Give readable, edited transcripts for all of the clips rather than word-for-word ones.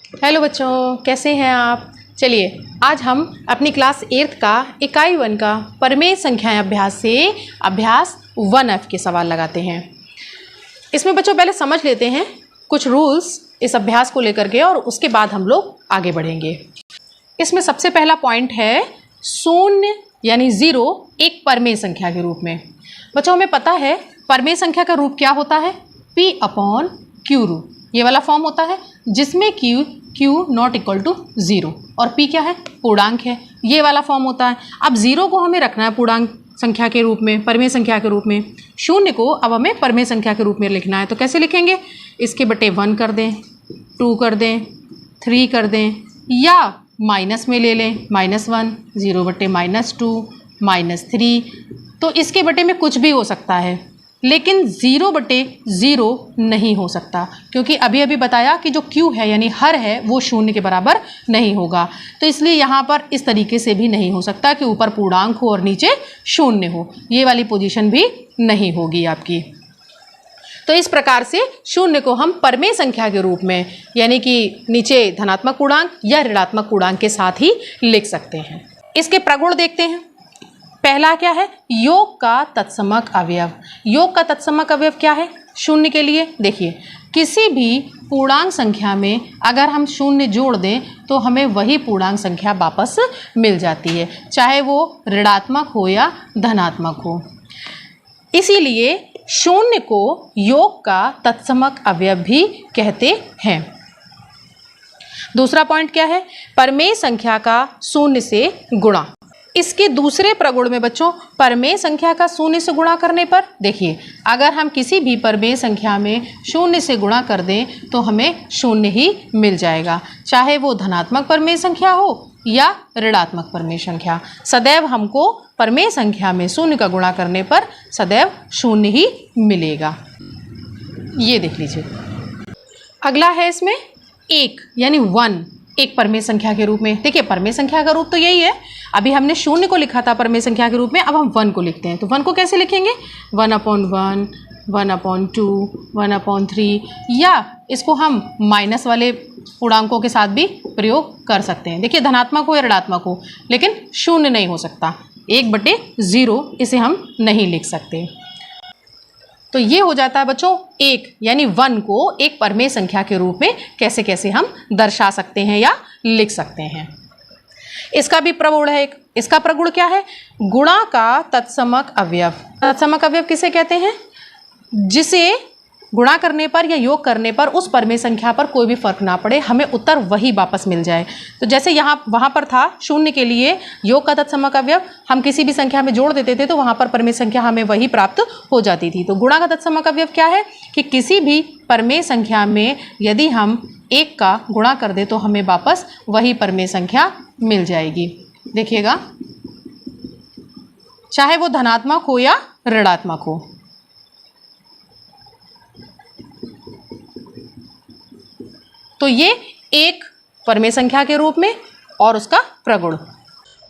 Hello बच्चों, कैसे हैं आप। चलिए आज हम अपनी क्लास 8 का इकाई 1 का परमेय संख्याएं अभ्यास से अभ्यास 1F के सवाल लगाते हैं। इसमें बच्चों पहले समझ लेते हैं कुछ रूल्स इस अभ्यास को लेकर के, और उसके बाद हम लोग आगे बढ़ेंगे। इसमें सबसे पहला पॉइंट है शून्य यानी 0 एक परमेय संख्या के रूप में। बच्चों हमें पता है परमेय संख्या का रूप क्या होता है, P/Q रूप। ये वाला फॉर्म होता है जिसमें Q नॉट इक्वल टू 0 और P क्या है, पूर्णांक है। ये वाला फॉर्म होता है। अब 0 को हमें रखना है पूर्णांक संख्या के रूप में, परमेय संख्या के रूप में। शून्य को अब हमें परमेय संख्या के रूप में लिखना है। तो कैसे लिखेंगे, इसके बटे 1 कर दें, 2 कर दें, 3 कर दें, या माइनस में ले लें -1, 0 बटे -2, -3। तो इसके बटे में कुछ भी हो सकता है, लेकिन 0 बटे 0 नहीं हो सकता, क्योंकि अभी अभी बताया कि जो Q है यानी हर है वो शून्य के बराबर नहीं होगा। तो इसलिए यहाँ पर इस तरीके से भी नहीं हो सकता कि ऊपर पूर्णांक हो और नीचे शून्य हो। ये वाली पोजीशन भी नहीं होगी आपकी। तो इस प्रकार से शून्य को हम परमेय संख्या के रूप में, यानी कि नीचे धनात्मक पूर्णांक या ऋणात्मक पूर्णांक के साथ ही लिख सकते हैं। इसके प्रगुण देखते हैं। पहला क्या है, योग का तत्समक अवयव। योग का तत्समक अवयव क्या है शून्य के लिए, देखिए किसी भी पूर्णांक संख्या में अगर हम शून्य जोड़ दें तो हमें वही पूर्णांक संख्या वापस मिल जाती है, चाहे वो ऋणात्मक हो या धनात्मक हो। इसीलिए शून्य को योग का तत्समक अवयव भी कहते हैं। दूसरा पॉइंट क्या है, परमेय संख्या का शून्य से गुणा। इसके दूसरे प्रगुण में बच्चों परमेय संख्या का शून्य से गुणा करने पर, देखिए अगर हम किसी भी परमेय संख्या में शून्य से गुणा कर दें तो हमें शून्य ही मिल जाएगा, चाहे वो धनात्मक परमेय संख्या हो या ऋणात्मक परमेय संख्या। सदैव हमको परमेय संख्या में शून्य का गुणा करने पर सदैव शून्य ही मिलेगा। ये देख लीजिए। अगला है इसमें 1 यानी 1 एक परमेय संख्या के रूप में। देखिए परमेय संख्या का रूप तो यही है, अभी हमने शून्य को लिखा था परमेय संख्या के रूप में, अब हम 1 को लिखते हैं। तो 1 को कैसे लिखेंगे, 1/1, 1/2, 1/3, या इसको हम माइनस वाले पूर्णांकों के साथ भी प्रयोग कर सकते हैं। देखिए धनात्मक हो या ऋणात्मक हो, लेकिन शून्य नहीं हो सकता। 1/0 इसे हम नहीं लिख सकते। तो ये हो जाता है बच्चों 1 यानी 1 को एक परमेय संख्या के रूप में कैसे कैसे हम दर्शा सकते हैं या लिख सकते हैं। इसका भी प्रगुण है एक। इसका प्रगुण क्या है, गुणा का तत्समक अवयव। तत्समक अवयव किसे कहते हैं, जिसे गुणा करने पर या योग करने पर उस परमेय संख्या पर कोई भी फर्क ना पड़े, हमें उत्तर वही वापस मिल जाए। तो जैसे वहाँ पर था शून्य के लिए योग का तत्समक अवयव, हम किसी भी संख्या में जोड़ देते थे तो वहाँ पर परमेय संख्या हमें वही प्राप्त हो जाती थी। तो गुणा का तत्समक अवयव क्या है कि किसी भी परमेय संख्या में यदि हम 1 का गुणा कर दे तो हमें वापस वही परमेय संख्या मिल जाएगी। देखिएगा, चाहे वो धनात्मक हो या ऋणात्मक हो। तो ये एक परमेय संख्या के रूप में और उसका प्रगुण।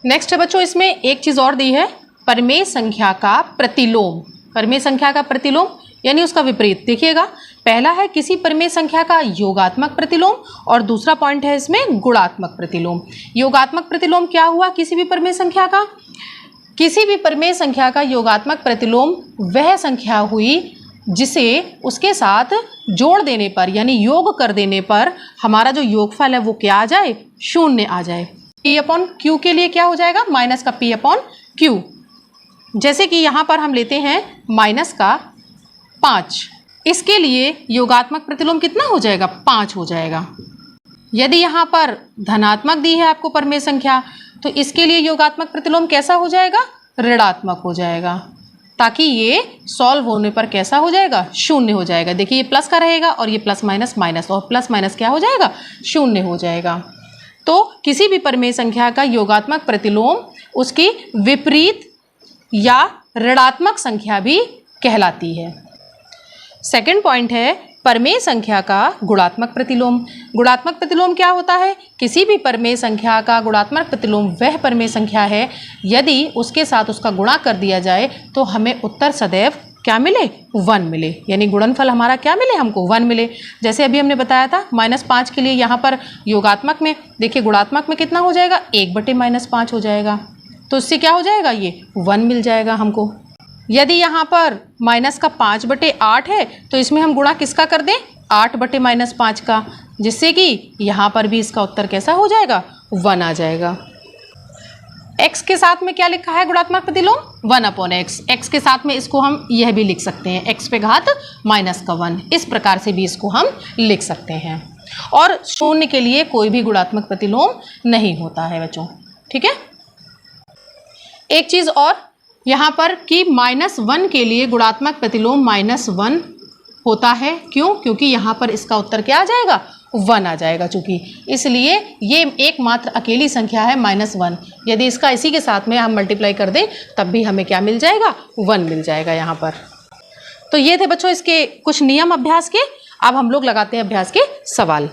नेक्स्ट है बच्चों, इसमें एक चीज और दी है, परमेय संख्या का प्रतिलोम। परमेय संख्या का प्रतिलोम यानी उसका विपरीत। देखिएगा, पहला है किसी परमेय संख्या का योगात्मक प्रतिलोम और दूसरा पॉइंट है इसमें गुणात्मक प्रतिलोम। योगात्मक प्रतिलोम क्या हुआ, किसी भी परमेय संख्या का, किसी भी परमेय संख्या का योगात्मक प्रतिलोम वह संख्या हुई जिसे उसके साथ जोड़ देने पर यानी योग कर देने पर हमारा जो योगफल है वो क्या आ जाए, शून्य आ जाए। P/Q के लिए क्या हो जाएगा, माइनस का P/Q। जैसे कि यहाँ पर हम लेते हैं माइनस का 5, इसके लिए योगात्मक प्रतिलोम कितना हो जाएगा, 5 हो जाएगा। यदि यहाँ पर धनात्मक दी है आपको परमेय संख्या तो इसके लिए योगात्मक प्रतिलोम कैसा हो जाएगा, ऋणात्मक हो जाएगा, ताकि ये सॉल्व होने पर कैसा हो जाएगा, शून्य हो जाएगा। देखिए ये प्लस का रहेगा और ये प्लस माइनस माइनस, और प्लस माइनस क्या हो जाएगा, शून्य हो जाएगा। तो किसी भी परमेय संख्या का योगात्मक प्रतिलोम उसकी विपरीत या ऋणात्मक संख्या भी कहलाती है। सेकंड पॉइंट है परमेय संख्या का गुणात्मक प्रतिलोम। गुणात्मक प्रतिलोम क्या होता है, किसी भी परमेय संख्या का गुणात्मक प्रतिलोम वह परमेय संख्या है यदि उसके साथ उसका गुणा कर दिया जाए तो हमें उत्तर सदैव क्या मिले, 1 मिले, यानी गुणनफल हमारा क्या मिले, हमको 1 मिले। जैसे अभी हमने बताया था -5 के लिए यहाँ पर योगात्मक में, देखिए गुणात्मक में कितना हो जाएगा, 1/-5 हो जाएगा, तो इससे क्या हो जाएगा, ये 1 मिल जाएगा हमको। यदि यहाँ पर -5/8 है तो इसमें हम गुणा किसका कर दें, 8/-5 का, जिससे कि यहाँ पर भी इसका उत्तर कैसा हो जाएगा, 1 आ जाएगा। x के साथ में क्या लिखा है गुणात्मक प्रतिलोम, 1/x। x के साथ में इसको हम यह भी लिख सकते हैं, x पे घात -1, इस प्रकार से भी इसको हम लिख सकते हैं। और 0 के लिए कोई भी गुणात्मक प्रतिलोम नहीं होता है बच्चों, ठीक है। एक चीज़ और यहाँ पर कि -1 के लिए गुणात्मक प्रतिलोम -1 होता है, क्यों, क्योंकि यहाँ पर इसका उत्तर क्या आ जाएगा, 1 आ जाएगा, चूँकि इसलिए ये एकमात्र अकेली संख्या है -1। यदि इसका इसी के साथ में हम मल्टीप्लाई कर दें तब भी हमें क्या मिल जाएगा, 1 मिल जाएगा यहाँ पर। तो ये थे बच्चों इसके कुछ नियम अभ्यास के। अब हम लोग लगाते हैं अभ्यास के सवाल।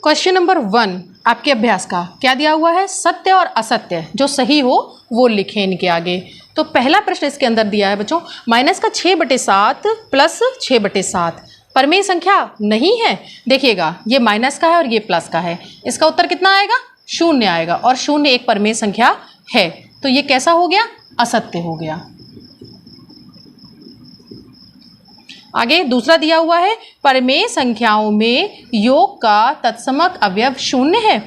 क्वेश्चन नंबर 1 आपके अभ्यास का क्या दिया हुआ है, सत्य और असत्य जो सही हो वो लिखें इनके आगे। तो पहला प्रश्न इसके अंदर दिया है बच्चों, -6/7 + 6/7 परमेय संख्या नहीं है। देखिएगा ये माइनस का है और ये प्लस का है, इसका उत्तर कितना आएगा, 0 आएगा, और 0 एक परमेय संख्या है, तो ये कैसा हो गया, असत्य हो गया। आगे दूसरा दिया हुआ है, परमेय संख्याओं में योग का तत्समक अवयव 0 है।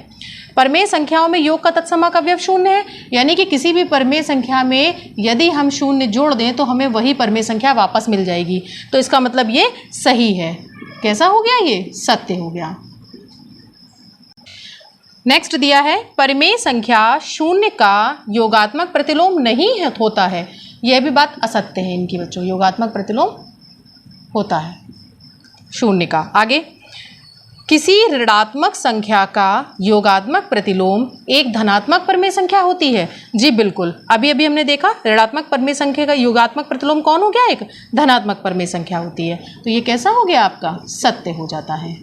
परमेय संख्याओं में योग का तत्समक अवयव 0 है, यानी कि किसी भी परमेय संख्या में यदि हम 0 जोड़ दें तो हमें वही परमेय संख्या वापस मिल जाएगी, तो इसका मतलब ये सही है। कैसा हो गया, ये सत्य हो गया। नेक्स्ट दिया है, परमेय संख्या 0 का योगात्मक प्रतिलोम नहीं होता है। यह भी बात असत्य है इनकी बच्चों, योगात्मक प्रतिलोम होता है 0 का। आगे, किसी ऋणात्मक संख्या का योगात्मक प्रतिलोम एक धनात्मक परमेय संख्या होती है। जी बिल्कुल, अभी अभी हमने देखा ऋणात्मक परमेय संख्या का योगात्मक प्रतिलोम कौन हो गया, एक धनात्मक परमेय संख्या होती है, तो ये कैसा हो गया आपका, सत्य हो जाता है।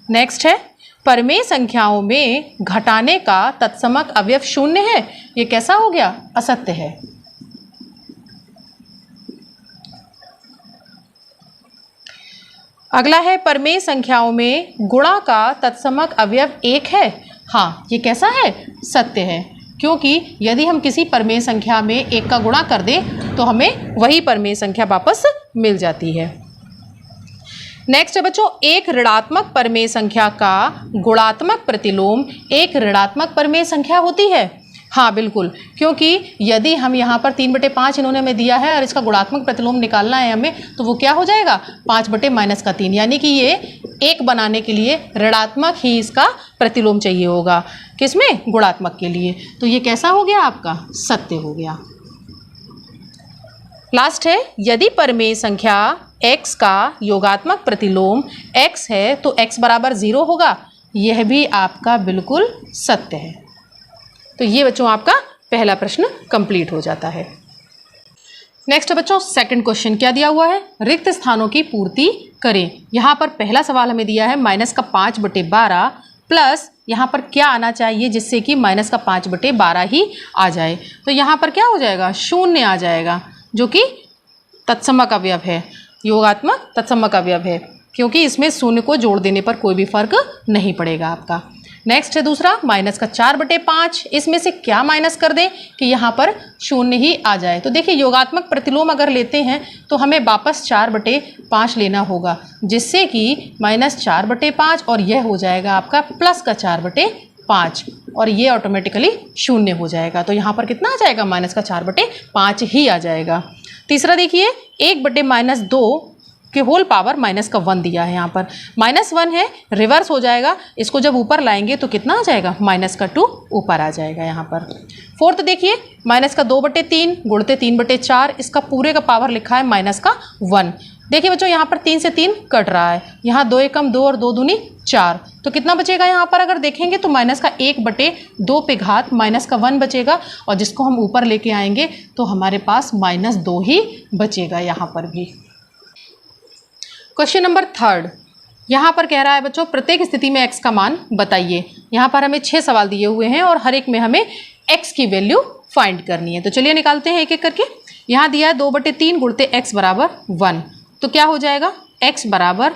नेक्स्ट है, परमेय संख्याओं में घटाने का तत्समक अवयव 0 है। ये कैसा हो गया, असत्य है। अगला है, परमेय संख्याओं में गुणा का तत्समक अवयव 1 है। हाँ, ये कैसा है, सत्य है, क्योंकि यदि हम किसी परमेय संख्या में 1 का गुणा कर दें तो हमें वही परमेय संख्या वापस मिल जाती है। नेक्स्ट है बच्चों, एक ऋणात्मक परमेय संख्या का गुणात्मक प्रतिलोम एक ऋणात्मक परमेय संख्या होती है। हाँ बिल्कुल, क्योंकि यदि हम यहाँ पर 3/5 इन्होंने हमें दिया है और इसका गुणात्मक प्रतिलोम निकालना है हमें, तो वो क्या हो जाएगा, 5/-3, यानी कि ये 1 बनाने के लिए ऋणात्मक ही इसका प्रतिलोम चाहिए होगा, किसमें, गुणात्मक के लिए। तो ये कैसा हो गया आपका, सत्य हो गया। लास्ट है, यदि परमेय संख्या x का योगात्मक प्रतिलोम x है तो x = 0 होगा। यह भी आपका बिल्कुल सत्य है। तो ये बच्चों आपका पहला प्रश्न कंप्लीट हो जाता है। नेक्स्ट बच्चों, सेकंड क्वेश्चन क्या दिया हुआ है, रिक्त स्थानों की पूर्ति करें। यहाँ पर पहला सवाल हमें दिया है -5/12 प्लस यहाँ पर क्या आना चाहिए जिससे कि -5/12 ही आ जाए। तो यहाँ पर क्या हो जाएगा, 0 आ जाएगा, जो कि तत्समक अवयव है, योगात्मक तत्समक अवयव है, क्योंकि इसमें 0 को जोड़ देने पर कोई भी फर्क नहीं पड़ेगा आपका। नेक्स्ट है दूसरा, -4/5, इसमें से क्या माइनस कर दें कि यहाँ पर 0 ही आ जाए। तो देखिए योगात्मक प्रतिलोम अगर लेते हैं तो हमें वापस 4/5 लेना होगा, जिससे कि -4/5 और यह हो जाएगा आपका प्लस का 4/5, और ये ऑटोमेटिकली 0 हो जाएगा। तो यहाँ पर कितना आ जाएगा, -4/5 ही आ जाएगा। तीसरा देखिए, 1/-2 के होल पावर -1 दिया है। यहाँ पर -1 है, रिवर्स हो जाएगा, इसको जब ऊपर लाएंगे तो कितना आ जाएगा, -2 ऊपर आ जाएगा यहाँ पर। फोर्थ देखिए, -2/3 गुणते 3/4, इसका पूरे का पावर लिखा है -1। देखिए बच्चों यहाँ पर 3 से 3 कट रहा है, यहाँ 2 एकम 2 और 2 दूनी 4, तो कितना बचेगा यहाँ पर अगर देखेंगे तो -1/2 पे घात -1 बचेगा, और जिसको हम ऊपर लेके आएंगे तो हमारे पास -2 ही बचेगा यहाँ पर भी। क्वेश्चन नंबर 3 यहाँ पर कह रहा है बच्चों, प्रत्येक स्थिति में x का मान बताइए। यहाँ पर हमें 6 सवाल दिए हुए हैं और हर एक में हमें x की वैल्यू फाइंड करनी है। तो चलिए निकालते हैं एक एक करके। यहाँ दिया है 2/3 गुणते x बराबर 1, तो क्या हो जाएगा, x बराबर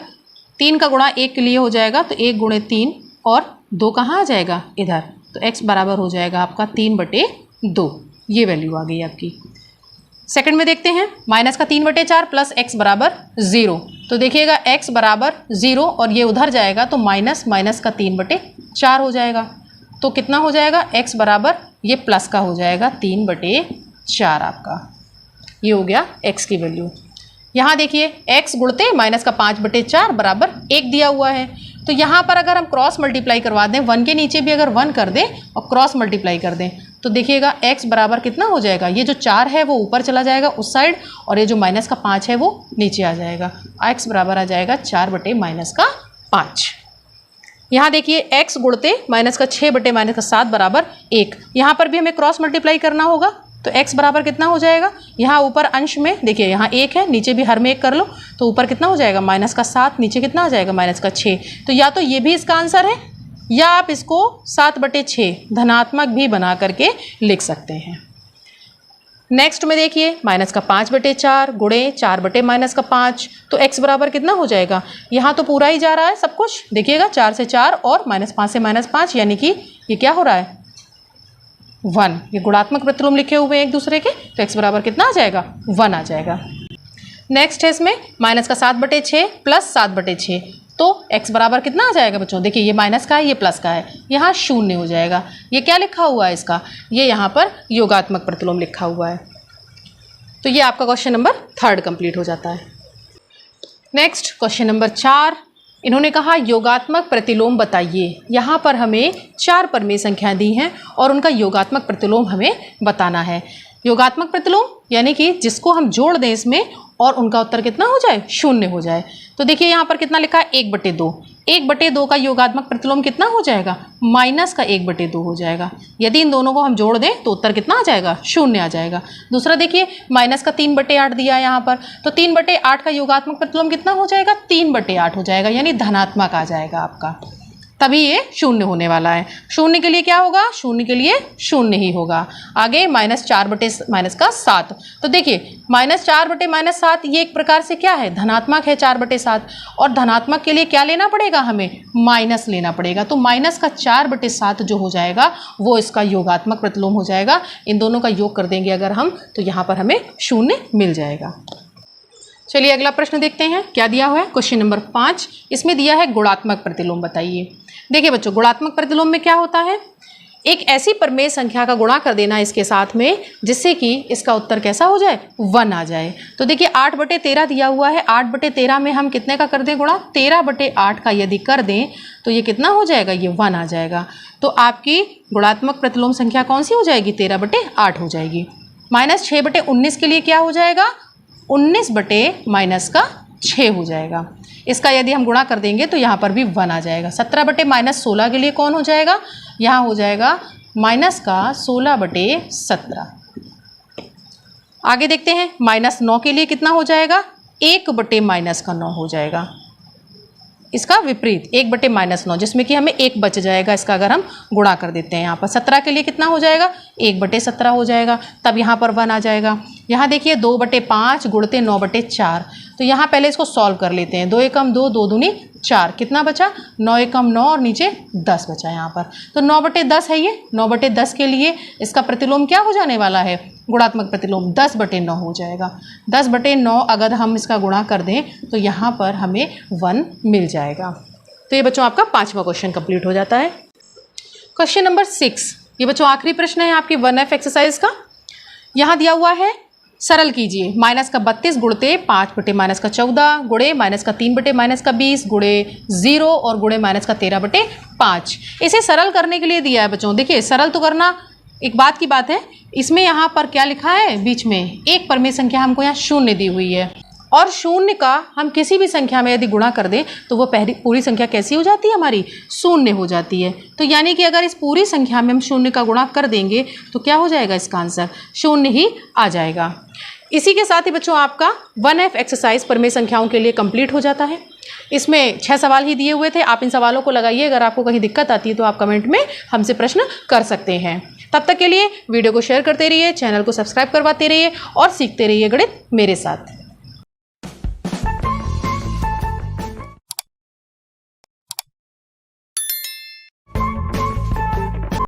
3 का गुणा 1 के लिए हो जाएगा, तो 1 गुणे 3 और 2 कहाँ आ जाएगा इधर, तो x बराबर हो जाएगा आपका 3/2, ये वैल्यू आ गई आपकी। सेकंड में देखते हैं, माइनस का 3/4 प्लस x बराबर 0, तो देखिएगा x बराबर 0 और ये उधर जाएगा तो माइनस माइनस का 3/4 हो जाएगा, तो कितना हो जाएगा, x बराबर ये प्लस का हो जाएगा 3/4 आपका, ये हो गया x की वैल्यू। यहाँ देखिए x गुणते माइनस का 5/4 बराबर 1 दिया हुआ है, तो यहाँ पर अगर हम क्रॉस मल्टीप्लाई करवा दें, 1 के नीचे भी अगर 1 कर दें और क्रॉस मल्टीप्लाई कर दें, तो देखिएगा x बराबर कितना हो जाएगा, ये जो 4 है वो ऊपर चला जाएगा उस साइड और ये जो माइनस का 5 है वो नीचे आ जाएगा, x बराबर आ जाएगा 4/-5। यहाँ देखिए x गुणते माइनस का 6/-7 बराबर 1, यहाँ पर भी हमें क्रॉस मल्टीप्लाई करना होगा, तो x बराबर कितना हो जाएगा, यहाँ ऊपर अंश में देखिए यहाँ 1 है, नीचे भी हर में 1 कर लो, तो ऊपर कितना हो जाएगा माइनस का 7, नीचे कितना आ जाएगा माइनस का 6, तो या तो ये भी इसका आंसर है या आप इसको 7/6 धनात्मक भी बना करके लिख सकते हैं। नेक्स्ट में देखिए माइनस का 5/4 गुणे 4/-5, तो x बराबर कितना हो जाएगा, यहाँ तो पूरा ही जा रहा है सब कुछ, देखिएगा 4 से 4 और -5 से -5, यानी कि ये क्या हो रहा है 1, ये गुणात्मक प्रतिलोम लिखे हुए हैं एक दूसरे के, तो x बराबर कितना आ जाएगा 1 आ जाएगा। नेक्स्ट है इसमें माइनस का 7/6 प्लस 7/6, तो x बराबर कितना आ जाएगा बच्चों, देखिए ये माइनस का है ये प्लस का है, यहाँ 0 हो जाएगा, ये क्या लिखा हुआ है इसका, ये यहाँ पर योगात्मक प्रतिलोम लिखा हुआ है, तो ये आपका क्वेश्चन नंबर 3 कंप्लीट हो जाता है। नेक्स्ट क्वेश्चन नंबर 4, इन्होंने कहा योगात्मक प्रतिलोम बताइए, यहाँ पर हमें 4 परमेय संख्याएं दी हैं और उनका योगात्मक प्रतिलोम हमें बताना है। योगात्मक प्रतिलोम यानी कि जिसको हम जोड़ दें इसमें और उनका उत्तर कितना हो जाए, 0 हो जाए, तो देखिए यहाँ पर कितना लिखा है 1/2, 1/2 का योगात्मक प्रतिलोम कितना हो जाएगा, माइनस का 1/2 हो जाएगा, यदि इन दोनों को हम जोड़ दें तो उत्तर कितना आ जाएगा, 0 आ जाएगा। दूसरा देखिए माइनस का 3/8 दिया है यहाँ पर, तो 3/8 का योगात्मक प्रतिलोम कितना हो जाएगा, 3/8 हो जाएगा, यानी धनात्मक आ जाएगा आपका, तभी ये 0 होने वाला है। 0 के लिए क्या होगा, 0 के लिए 0 ही होगा। आगे -4/-7, तो देखिए -4/-7 ये एक प्रकार से क्या है, धनात्मक है 4/7, और धनात्मक के लिए क्या लेना पड़ेगा हमें, माइनस लेना पड़ेगा, तो माइनस का 4/7 जो हो जाएगा वो इसका योगात्मक प्रतिलोम हो जाएगा। इन दोनों का योग कर देंगे अगर हम, तो यहाँ पर हमें 0 मिल जाएगा। चलिए अगला प्रश्न देखते हैं, क्या दिया हुआ है, क्वेश्चन नंबर 5, इसमें दिया है गुणात्मक प्रतिलोम बताइए। देखिए बच्चों, गुणात्मक प्रतिलोम में क्या होता है, एक ऐसी परमेय संख्या का गुणा कर देना इसके साथ में जिससे कि इसका उत्तर कैसा हो जाए, 1 आ जाए। तो देखिए 8/13 दिया हुआ है, 8/13 में हम कितने का कर दें गुणा, 13/8 का यदि कर दें तो ये कितना हो जाएगा, ये 1 आ जाएगा। तो आपकी गुणात्मक प्रतिलोम संख्या कौन सी हो जाएगी, 13/8 हो जाएगी। -6/19 के लिए क्या हो जाएगा, 19/-6 हो जाएगा। इसका यदि हम गुणा कर देंगे तो यहाँ पर भी 1 आ जाएगा। 17/-16 के लिए कौन हो जाएगा, यहाँ हो जाएगा -16/17। आगे देखते हैं, -9 के लिए कितना हो जाएगा, 1/-9 हो जाएगा। इसका विपरीत 1/-9, जिसमें कि हमें 1 बच जाएगा इसका अगर हम गुणा कर देते हैं। यहाँ पर 17 के लिए कितना हो जाएगा, 1/17 हो जाएगा, तब यहाँ पर 1 आ जाएगा। यहाँ देखिए 2/5 गुणते 9/4, तो यहाँ पहले इसको सॉल्व कर लेते हैं। 2 एकम 2, 2 दूनी 4, कितना बचा, 9 एकम 9 और नीचे 10 बचा यहाँ पर, तो 9/10 है ये। 9/10 के लिए इसका प्रतिलोम क्या हो जाने वाला है, गुणात्मक प्रतिलोम 10/9 हो जाएगा। 10/9 अगर हम इसका गुणा कर दें तो यहाँ पर हमें 1 मिल जाएगा। तो ये बच्चों आपका 5वां क्वेश्चन कंप्लीट हो जाता है। क्वेश्चन नंबर 6, ये बच्चों आखिरी प्रश्न है आपकी 1F एक्सरसाइज का। यहाँ दिया हुआ है, सरल कीजिए, -32 गुणते 5/-14 गुणे -3/-20 गुणे 0 और गुणे -13/5। इसे सरल करने के लिए दिया है बच्चों। देखिए सरल तो करना एक बात की बात है, इसमें यहाँ पर क्या लिखा है, बीच में एक परमेय संख्या हमको यहाँ 0 दी हुई है, और 0 का हम किसी भी संख्या में यदि गुणा कर दें तो वो पूरी संख्या कैसी हो जाती है, हमारी 0 हो जाती है। तो यानी कि अगर इस पूरी संख्या में हम 0 का गुणा कर देंगे तो क्या हो जाएगा, इसका आंसर 0 ही आ जाएगा। इसी के साथ ही बच्चों आपका 1F एक्सरसाइज परमेय संख्याओं के लिए कंप्लीट हो जाता है। इसमें 6 सवाल ही दिए हुए थे, आप इन सवालों को लगाइए। अगर आपको कहीं दिक्कत आती है तो आप कमेंट में हमसे प्रश्न कर सकते हैं। तब तक के लिए वीडियो को शेयर करते रहिए, चैनल को सब्सक्राइब करवाते रहिए और सीखते रहिए गणित मेरे साथ।